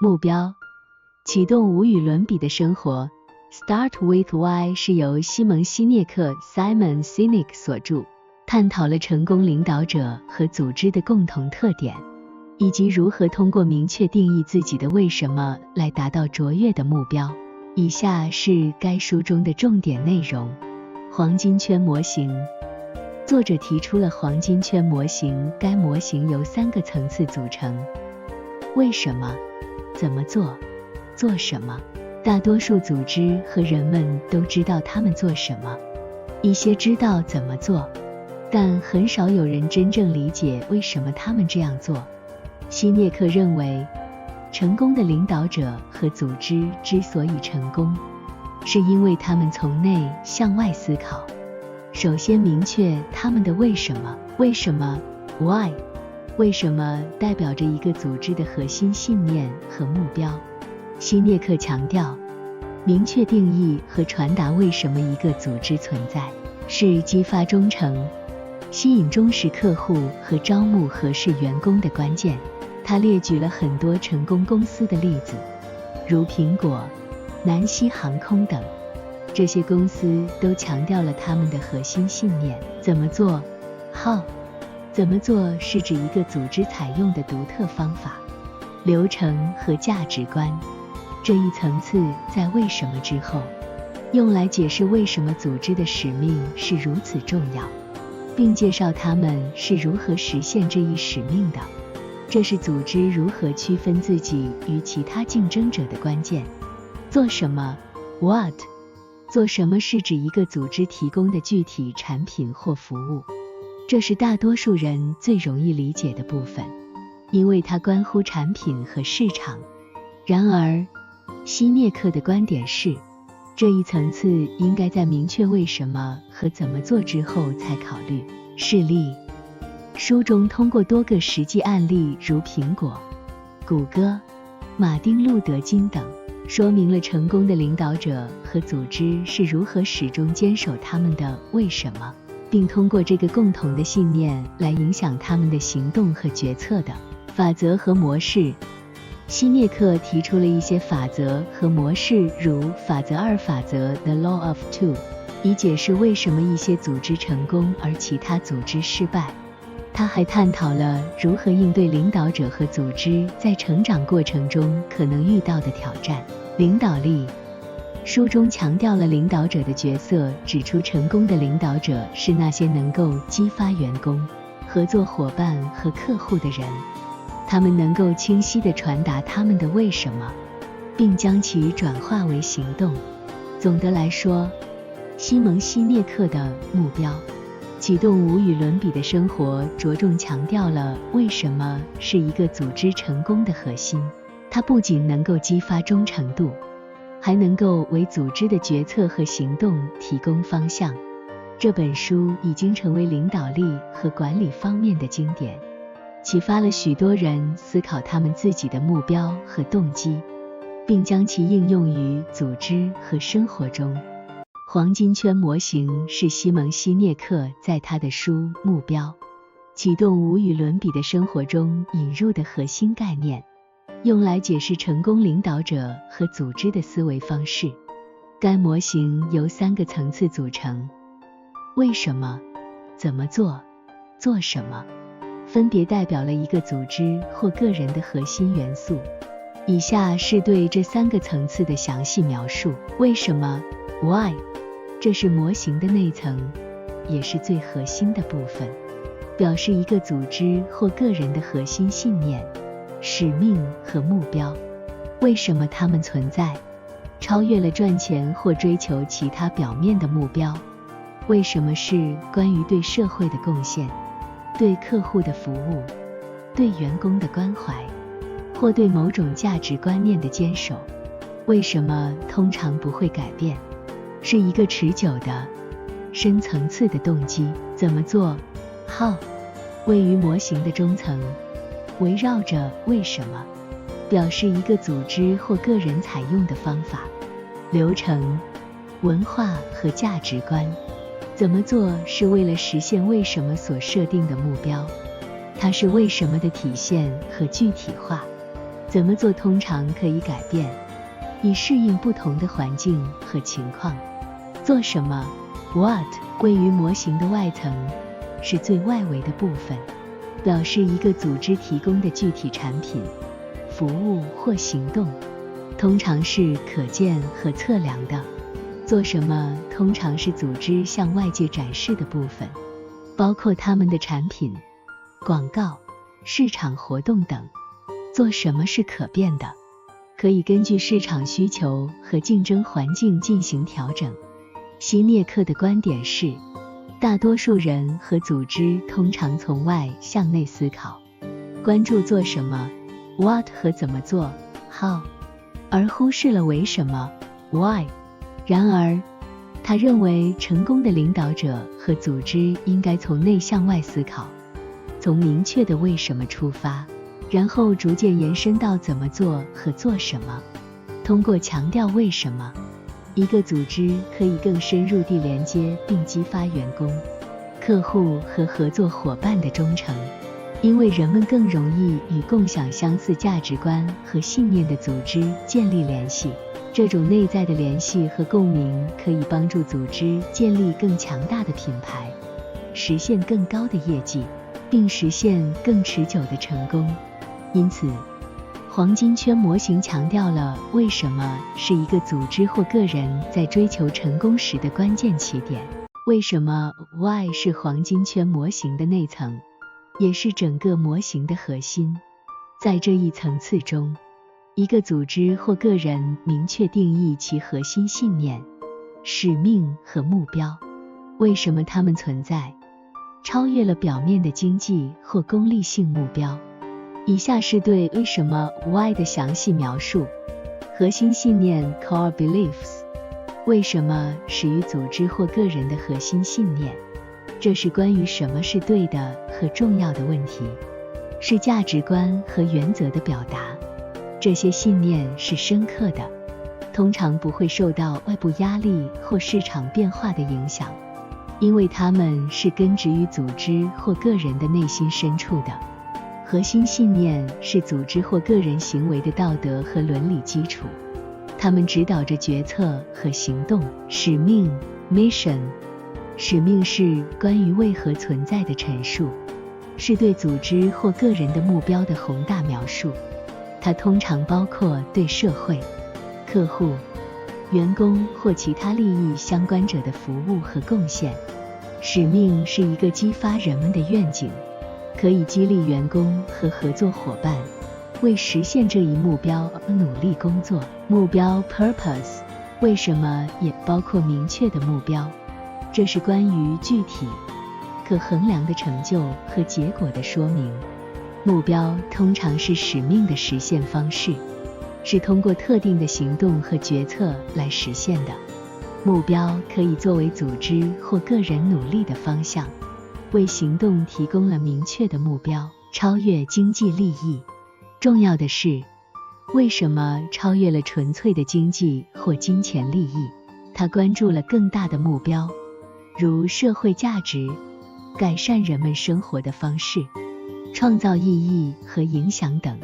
目标，启动无与伦比的生活。Start with Why 是由西蒙·西涅克 Simon Sinek 所著，探讨了成功领导者和组织的共同特点，以及如何通过明确定义自己的为什么来达到卓越的目标。以下是该书中的重点内容。黄金圈模型，作者提出了黄金圈模型，该模型由3个层次组成：为什么、怎么做、做什么。大多数组织和人们都知道他们做什么，一些知道怎么做，但很少有人真正理解为什么他们这样做。希涅克认为，成功的领导者和组织之所以成功，是因为他们从内向外思考，首先明确他们的为什么。为什么 Why 为什么代表着一个组织的核心信念和目标。希涅克强调，明确定义和传达为什么一个组织存在，是激发忠诚、吸引忠实客户和招募合适员工的关键。他列举了很多成功公司的例子，如苹果、南希航空等。这些公司都强调了他们的核心信念。怎么做 How 怎么做是指一个组织采用的独特方法、流程和价值观。这一层次在为什么之后，用来解释为什么组织的使命是如此重要，并介绍他们是如何实现这一使命的。这是组织如何区分自己与其他竞争者的关键。做什么 What 做什么是指一个组织提供的具体产品或服务，这是大多数人最容易理解的部分，因为它关乎产品和市场。然而希涅克的观点是，这一层次应该在明确为什么和怎么做之后才考虑。事例，书中通过多个实际案例，如苹果、谷歌、马丁·路德·金等，说明了成功的领导者和组织是如何始终坚守他们的为什么，并通过这个共同的信念来影响他们的行动和决策的。法则和模式，希涅克提出了一些法则和模式，如法则2法则 The Law of Two， 以解释为什么一些组织成功而其他组织失败。他还探讨了如何应对领导者和组织在成长过程中可能遇到的挑战。领导力，书中强调了领导者的角色，指出成功的领导者是那些能够激发员工、合作伙伴和客户的人，他们能够清晰地传达他们的为什么，并将其转化为行动。总的来说，西蒙·希涅克的目标启动无与伦比的生活着重强调了为什么是一个组织成功的核心。它不仅能够激发忠诚度，还能够为组织的决策和行动提供方向。这本书已经成为领导力和管理方面的经典，启发了许多人思考他们自己的目标和动机，并将其应用于组织和生活中。黄金圈模型是西蒙·希涅克在他的书《目标：启动无与伦比的生活》中引入的核心概念，用来解释成功领导者和组织的思维方式。该模型由3个层次组成：为什么、怎么做、做什么，分别代表了一个组织或个人的核心元素。以下是对这3个层次的详细描述。为什么 Why 这是模型的内层，也是最核心的部分，表示一个组织或个人的核心信念、使命和目标。为什么他们存在，超越了赚钱或追求其他表面的目标。为什么是关于对社会的贡献、对客户的服务、对员工的关怀，或对某种价值观念的坚守。为什么通常不会改变，是一个持久的、深层次的动机。怎么做 How 位于模型的中层，围绕着为什么，表示一个组织或个人采用的方法、流程、文化和价值观。怎么做是为了实现为什么所设定的目标，它是为什么的体现和具体化。怎么做通常可以改变，以适应不同的环境和情况。做什么 What 位于模型的外层，是最外围的部分，表示一个组织提供的具体产品、服务或行动，通常是可见和测量的。做什么通常是组织向外界展示的部分，包括他们的产品、广告、市场活动等。做什么是可变的，可以根据市场需求和竞争环境进行调整。希涅克的观点是，大多数人和组织通常从外向内思考，关注做什么 What 和怎么做 How， 而忽视了为什么 Why。然而，他认为成功的领导者和组织应该从内向外思考，从明确的为什么出发，然后逐渐延伸到怎么做和做什么。通过强调为什么，一个组织可以更深入地连接并激发员工、客户和合作伙伴的忠诚，因为人们更容易与共享相似价值观和信念的组织建立联系。这种内在的联系和共鸣可以帮助组织建立更强大的品牌，实现更高的业绩，并实现更持久的成功。因此，黄金圈模型强调了为什么是一个组织或个人在追求成功时的关键起点。为什么 Why 是黄金圈模型的内层，也是整个模型的核心。在这一层次中，一个组织或个人明确定义其核心信念、使命和目标，为什么它们存在，超越了表面的经济或功利性目标。以下是对为什么 Why 的详细描述。核心信念 Core Beliefs， 为什么始于组织或个人的核心信念，这是关于什么是对的和重要的问题，是价值观和原则的表达。这些信念是深刻的，通常不会受到外部压力或市场变化的影响，因为它们是根植于组织或个人的内心深处的。核心信念是组织或个人行为的道德和伦理基础，它们指导着决策和行动。使命 Mission， 使命是关于为何存在的陈述，是对组织或个人的目标的宏大描述。它通常包括对社会、客户、员工或其他利益相关者的服务和贡献。使命是一个激发人们的愿景，可以激励员工和合作伙伴为实现这一目标而努力工作。目标 Purpose， 为什么也包括明确的目标，这是关于具体、可衡量的成就和结果的说明。目标通常是使命的实现方式，是通过特定的行动和决策来实现的。目标可以作为组织或个人努力的方向，为行动提供了明确的目标。超越经济利益，重要的是，为什么超越了纯粹的经济或金钱利益？它关注了更大的目标，如社会价值、改善人们生活的方式、创造意义和影响等。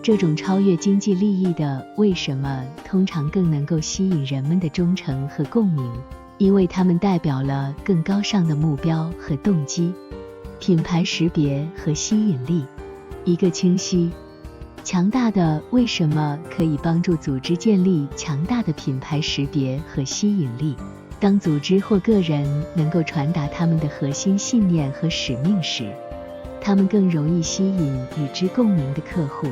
这种超越经济利益的为什么通常更能够吸引人们的忠诚和共鸣，因为它们代表了更高尚的目标和动机。品牌识别和吸引力，一个清晰、强大的为什么可以帮助组织建立强大的品牌识别和吸引力。当组织或个人能够传达他们的核心信念和使命时，他们更容易吸引与之共鸣的客户、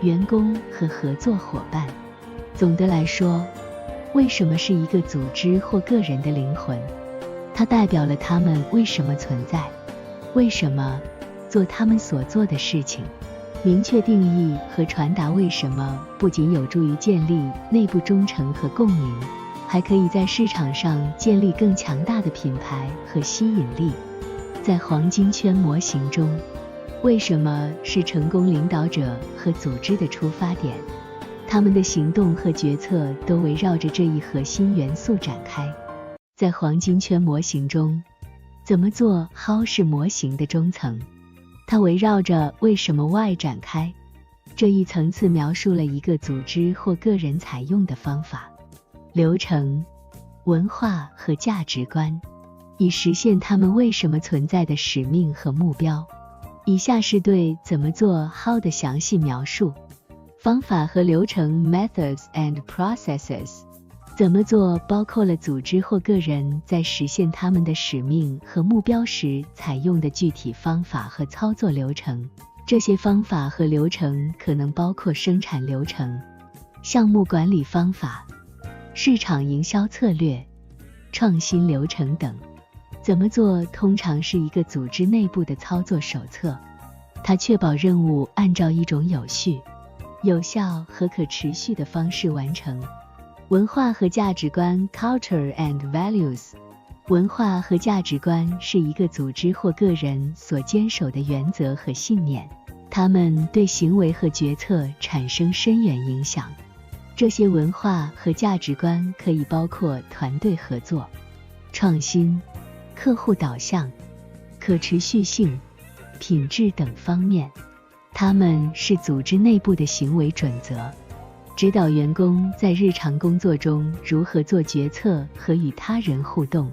员工和合作伙伴。总的来说，为什么是一个组织或个人的灵魂？它代表了他们为什么存在，为什么做他们所做的事情。明确定义和传达为什么不仅有助于建立内部忠诚和共鸣，还可以在市场上建立更强大的品牌和吸引力。在黄金圈模型中，为什么是成功领导者和组织的出发点？他们的行动和决策都围绕着这一核心元素展开。在黄金圈模型中，怎么做 How 是模型的中层，它围绕着为什么 Why 展开，这一层次描述了一个组织或个人采用的方法、流程、文化和价值观，以实现他们为什么存在的使命和目标。以下是对怎么做 How 的详细描述。方法和流程 Methods and Processes。 怎么做包括了组织或个人在实现他们的使命和目标时采用的具体方法和操作流程。这些方法和流程可能包括生产流程、项目管理方法、市场营销策略、创新流程等。怎么做通常是一个组织内部的操作手册，它确保任务按照一种有序、有效和可持续的方式完成。文化和价值观 Culture and Values。 文化和价值观是一个组织或个人所坚守的原则和信念，它们对行为和决策产生深远影响。这些文化和价值观可以包括团队合作、创新、客户导向、可持续性、品质等方面。它们是组织内部的行为准则，指导员工在日常工作中如何做决策和与他人互动。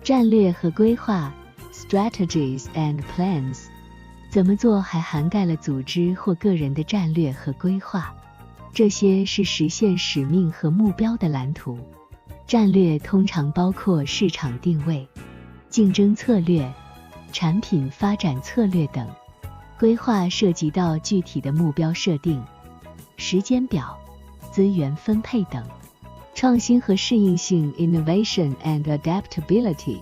战略和规划 Strategies and Plans。 怎么做还涵盖了组织或个人的战略和规划，这些是实现使命和目标的蓝图。战略通常包括市场定位、竞争策略、产品发展策略等。规划涉及到具体的目标设定、时间表、资源分配等。创新和适应性 Innovation and Adaptability。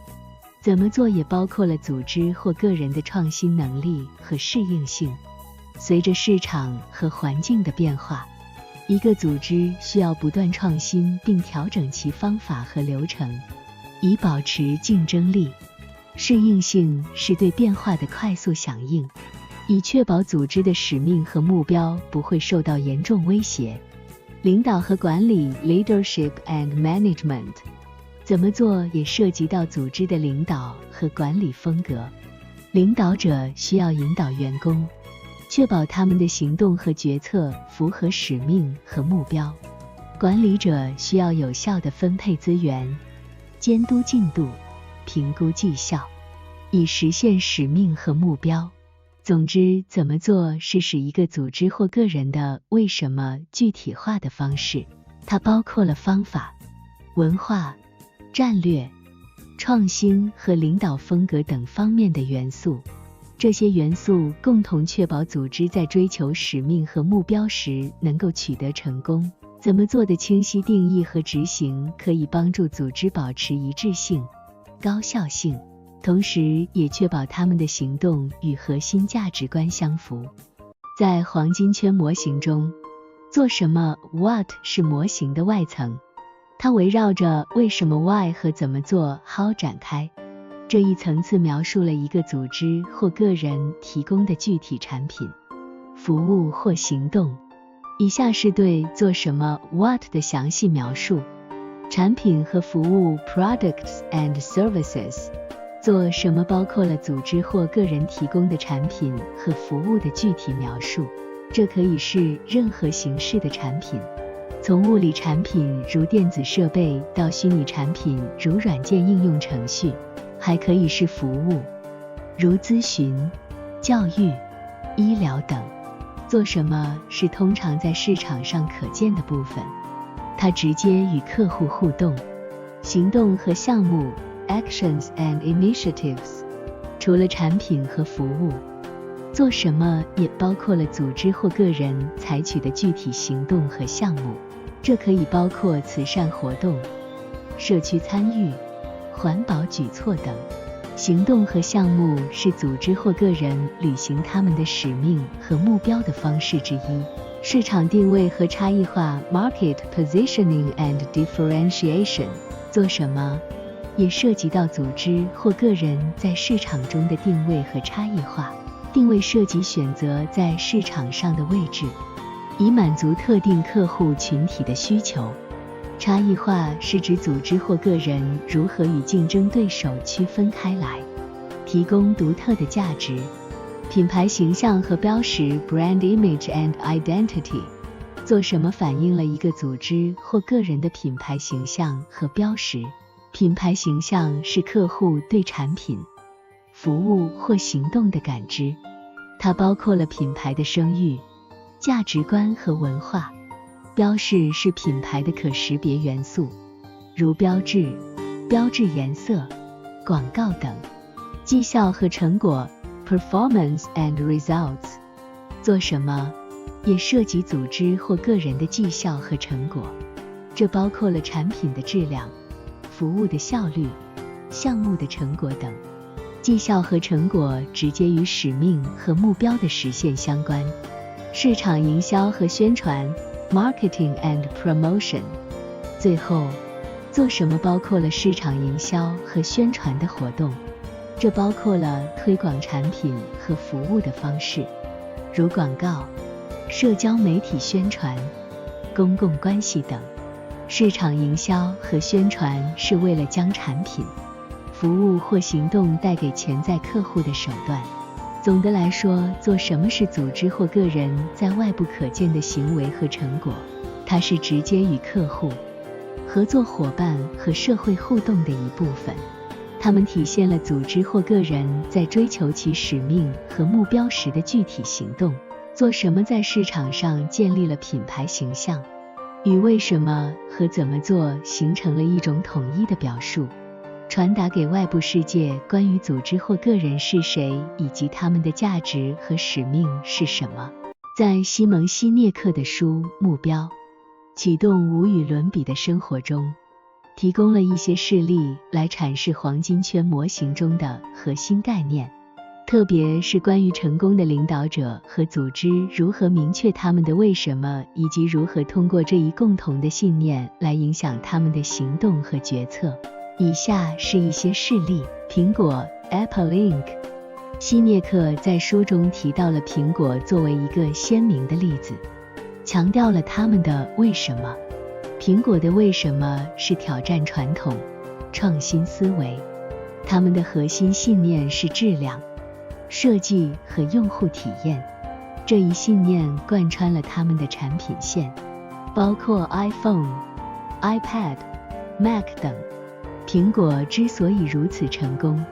怎么做也包括了组织或个人的创新能力和适应性。随着市场和环境的变化，一个组织需要不断创新并调整其方法和流程，以保持竞争力。适应性是对变化的快速响应，以确保组织的使命和目标不会受到严重威胁。领导和管理 Leadership and Management。 怎么做也涉及到组织的领导和管理风格。领导者需要引导员工，确保他们的行动和决策符合使命和目标。管理者需要有效地分配资源，监督进度，评估绩效，以实现使命和目标。总之，怎么做是使一个组织或个人的为什么具体化的方式，它包括了方法、文化、战略、创新和领导风格等方面的元素。这些元素共同确保组织在追求使命和目标时能够取得成功。怎么做的清晰定义和执行可以帮助组织保持一致性、高效性，同时也确保他们的行动与核心价值观相符。在黄金圈模型中，做什么 What 是模型的外层，它围绕着为什么 Why 和怎么做 How 展开。这一层次描述了一个组织或个人提供的具体产品、服务或行动。以下是对做什么 What 的详细描述。产品和服务 Products and Services。 做什么包括了组织或个人提供的产品和服务的具体描述，这可以是任何形式的产品，从物理产品如电子设备到虚拟产品如软件应用程序，还可以是服务，如咨询、教育、医疗等。做什么是通常在市场上可见的部分，它直接与客户互动。行动和项目 Actions and Initiatives。 除了产品和服务，做什么也包括了组织或个人采取的具体行动和项目，这可以包括慈善活动、社区参与、环保举措等。行动和项目是组织或个人履行他们的使命和目标的方式之一。市场定位和差异化 Market Positioning and Differentiation。 做什么也涉及到组织或个人在市场中的定位和差异化。定位涉及选择在市场上的位置，以满足特定客户群体的需求。差异化是指组织或个人如何与竞争对手区分开来，提供独特的价值，品牌形象和标识 Brand Image and Identity， 做什么反映了一个组织或个人的品牌形象和标识。品牌形象是客户对产品、服务或行动的感知，它包括了品牌的声誉、价值观和文化。标识是品牌的可识别元素，如标志、标志颜色、广告等。绩效和成果 Performance and Results， 做什么也涉及组织或个人的绩效和成果，这包括了产品的质量、服务的效率、项目的成果等。绩效和成果直接与使命和目标的实现相关。市场营销和宣传 Marketing and Promotion， 最后做什么包括了市场营销和宣传的活动，这包括了推广产品和服务的方式，如广告、社交媒体宣传、公共关系等。市场营销和宣传是为了将产品、服务或行动带给潜在客户的手段。总的来说，做什么是组织或个人在外部可见的行为和成果，它是直接与客户、合作伙伴和社会互动的一部分。它们体现了组织或个人在追求其使命和目标时的具体行动。做什么在市场上建立了品牌形象，与为什么和怎么做形成了一种统一的表述，传达给外部世界关于组织或个人是谁，以及他们的价值和使命是什么。在西蒙·西涅克的书《目标：启动无与伦比的生活》中，提供了一些事例来阐释黄金圈模型中的核心概念，特别是关于成功的领导者和组织如何明确他们的为什么，以及如何通过这一共同的信念来影响他们的行动和决策。以下是一些事例。苹果 Apple Inc。 西涅克在书中提到了苹果作为一个鲜明的例子，强调了他们的为什么。苹果的为什么是挑战传统、创新思维，他们的核心信念是质量、设计和用户体验。这一信念贯穿了他们的产品线，包括 iPhone、iPad、Mac 等。苹果之所以如此成功，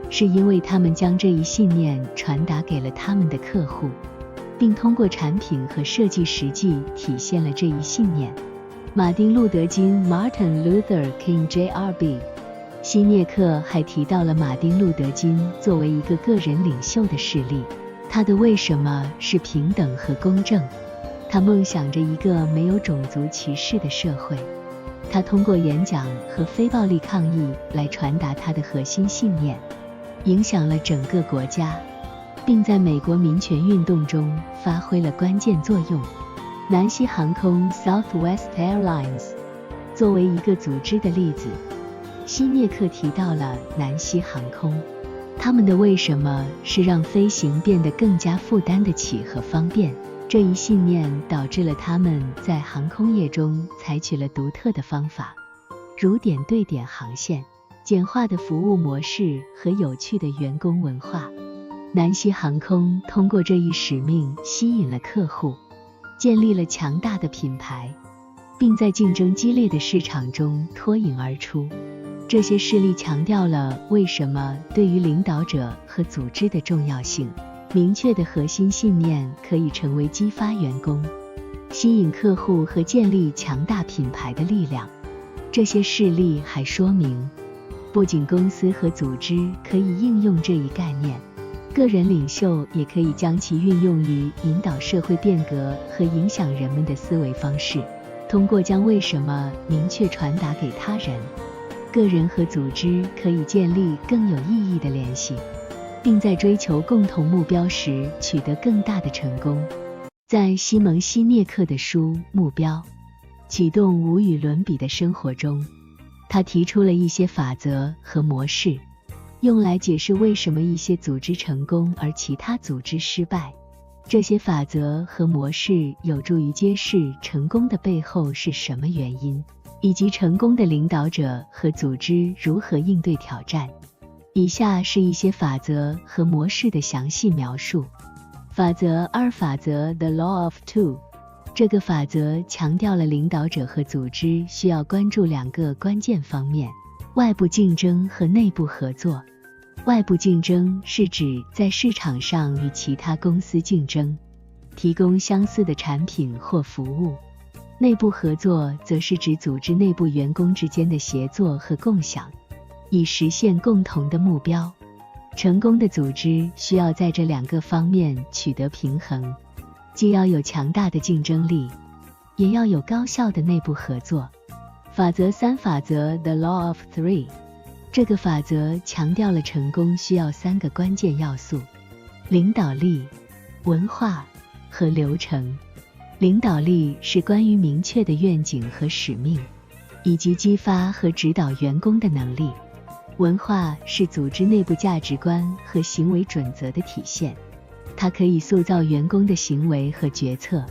是因为他们将这一信念传达给了他们的客户，并通过产品和设计实际体现了这一信念。马丁·路德·金 Martin Luther King Jr.， 西涅克还提到了马丁·路德·金作为一个个人领袖的事例，他的为什么是平等和公正。他梦想着一个没有种族歧视的社会。他通过演讲和非暴力抗议来传达他的核心信念，影响了整个国家，并在美国民权运动中发挥了关键作用。南西航空 Southwest Airlines 作为一个组织的例子，西涅克提到了南西航空，他们的为什么是让飞行变得更加负担得起和方便。这一信念导致了他们在航空业中采取了独特的方法，如点对点航线、简化的服务模式和有趣的员工文化。南西航空通过这一使命吸引了客户，建立了强大的品牌，并在竞争激烈的市场中脱颖而出。这些事例强调了为什么对于领导者和组织的重要性。明确的核心信念可以成为激发员工、吸引客户和建立强大品牌的力量。这些事例还说明，不仅公司和组织可以应用这一概念，个人领袖也可以将其运用于引导社会变革和影响人们的思维方式。通过将为什么明确传达给他人，个人和组织可以建立更有意义的联系，并在追求共同目标时取得更大的成功。在西蒙·西涅克的书《目标：启动无与伦比的生活》中，他提出了一些法则和模式，用来解释为什么一些组织成功而其他组织失败。这些法则和模式有助于揭示成功的背后是什么原因，以及成功的领导者和组织如何应对挑战。以下是一些法则和模式的详细描述。法则2：法则 The Law of Two。这个法则强调了领导者和组织需要关注2个关键方面：外部竞争和内部合作。外部竞争是指在市场上与其他公司竞争，提供相似的产品或服务。内部合作则是指组织内部员工之间的协作和共享，以实现共同的目标。成功的组织需要在这2个方面取得平衡，既要有强大的竞争力，也要有高效的内部合作。法则3：法则 The Law of Three。这个法则强调了成功需要3个关键要素：领导力、文化和流程。领导力是关于明确的愿景和使命，以及激发和指导员工的能力。文化是组织内部价值观和行为准则的体现，它可以塑造员工的行为和决策。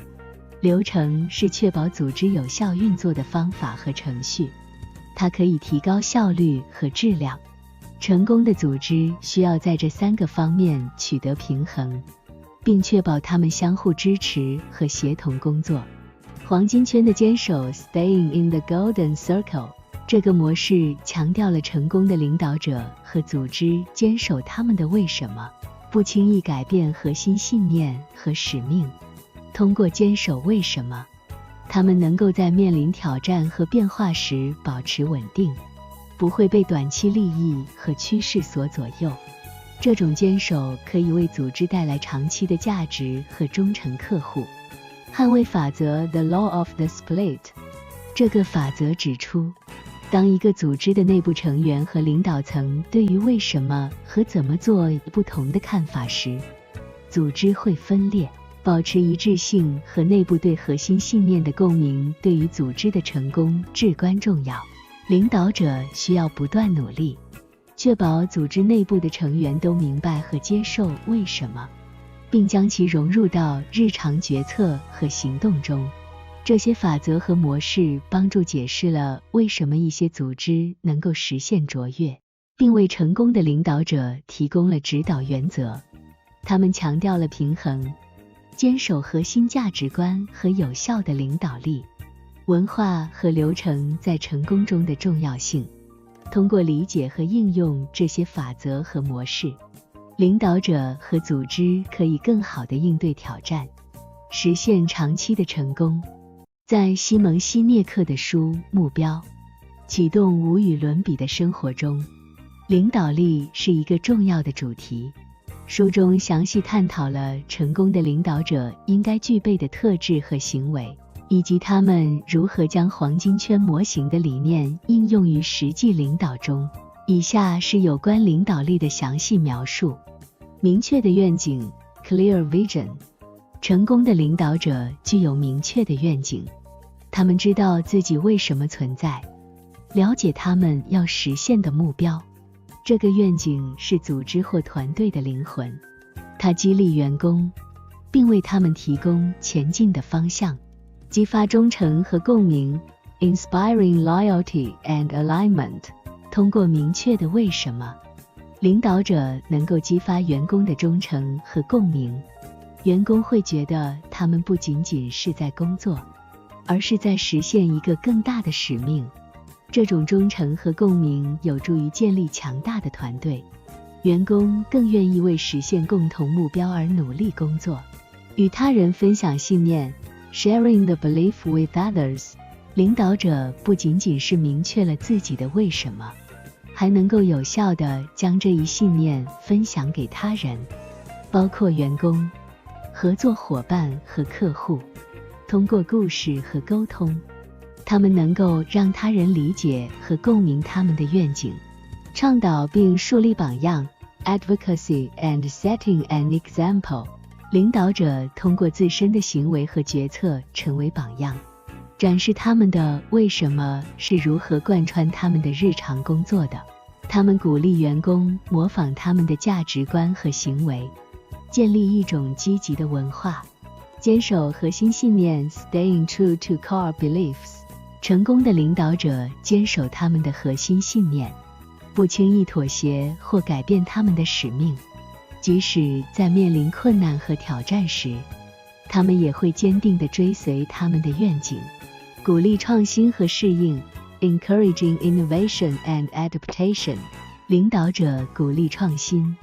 流程是确保组织有效运作的方法和程序，它可以提高效率和质量。成功的组织需要在这3个方面取得平衡，并确保他们相互支持和协同工作。黄金圈的坚守 Staying in the Golden Circle。这个模式强调了成功的领导者和组织坚守他们的为什么，不轻易改变核心信念和使命。通过坚守为什么，他们能够在面临挑战和变化时保持稳定，不会被短期利益和趋势所左右。这种坚守可以为组织带来长期的价值和忠诚客户。捍卫法则 The Law of the Split。这个法则指出，当一个组织的内部成员和领导层对于为什么和怎么做有不同的看法时，组织会分裂。保持一致性和内部对核心信念的共鸣对于组织的成功至关重要。领导者需要不断努力，确保组织内部的成员都明白和接受为什么，并将其融入到日常决策和行动中。这些法则和模式帮助解释了为什么一些组织能够实现卓越，并为成功的领导者提供了指导原则。他们强调了平衡，坚守核心价值观和有效的领导力，文化和流程在成功中的重要性。通过理解和应用这些法则和模式，领导者和组织可以更好地应对挑战，实现长期的成功。在西蒙·西涅克的书《目标：启动无与伦比的生活》中，领导力是一个重要的主题。书中详细探讨了成功的领导者应该具备的特质和行为，以及他们如何将黄金圈模型的理念应用于实际领导中。以下是有关领导力的详细描述。明确的愿景 Clear Vision。成功的领导者具有明确的愿景，他们知道自己为什么存在，了解他们要实现的目标。这个愿景是组织或团队的灵魂，它激励员工，并为他们提供前进的方向，激发忠诚和共鸣 Inspiring Loyalty and Alignment。 通过明确的为什么，领导者能够激发员工的忠诚和共鸣。员工会觉得他们不仅仅是在工作，而是在实现一个更大的使命。这种忠诚和共鸣有助于建立强大的团队，员工更愿意为实现共同目标而努力工作。与他人分享信念 Sharing the belief with others。 领导者不仅仅是明确了自己的为什么，还能够有效地将这一信念分享给他人，包括员工、合作伙伴和客户。通过故事和沟通，他们能够让他人理解和共鸣他们的愿景，倡导并树立榜样 Advocacy and setting an example。 领导者通过自身的行为和决策成为榜样，展示他们的为什么是如何贯穿他们的日常工作的。他们鼓励员工模仿他们的价值观和行为，建立一种积极的文化，坚守核心信念 Staying true to core beliefs。 成功的领导者坚守他们的核心信念，不轻易妥协或改变他们的使命，即使在面临困难和挑战时，他们也会坚定地追随他们的愿景。鼓励创新和适应 encouraging innovation and adaptation。 领导者鼓励创新，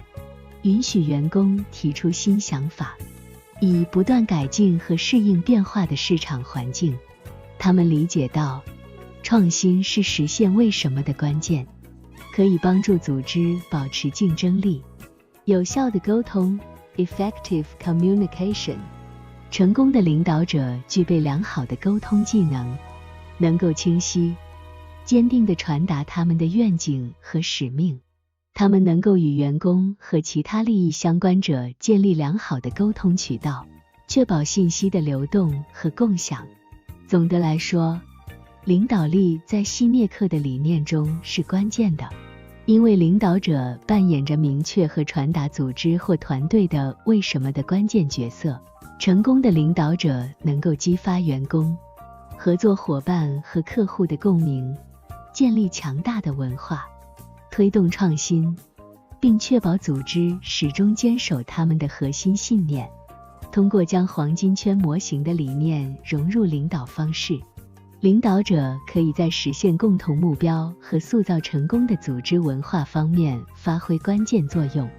允许员工提出新想法，以不断改进和适应变化的市场环境。他们理解到，创新是实现为什么的关键，可以帮助组织保持竞争力。有效的沟通 effective communication。 成功的领导者具备良好的沟通技能，能够清晰、坚定地传达他们的愿景和使命。他们能够与员工和其他利益相关者建立良好的沟通渠道，确保信息的流动和共享。总的来说，领导力在希涅克的理念中是关键的，因为领导者扮演着明确和传达组织或团队的为什么的关键角色。成功的领导者能够激发员工、合作伙伴和客户的共鸣，建立强大的文化，推动创新，并确保组织始终坚守他们的核心信念。通过将黄金圈模型的理念融入领导方式，领导者可以在实现共同目标和塑造成功的组织文化方面发挥关键作用。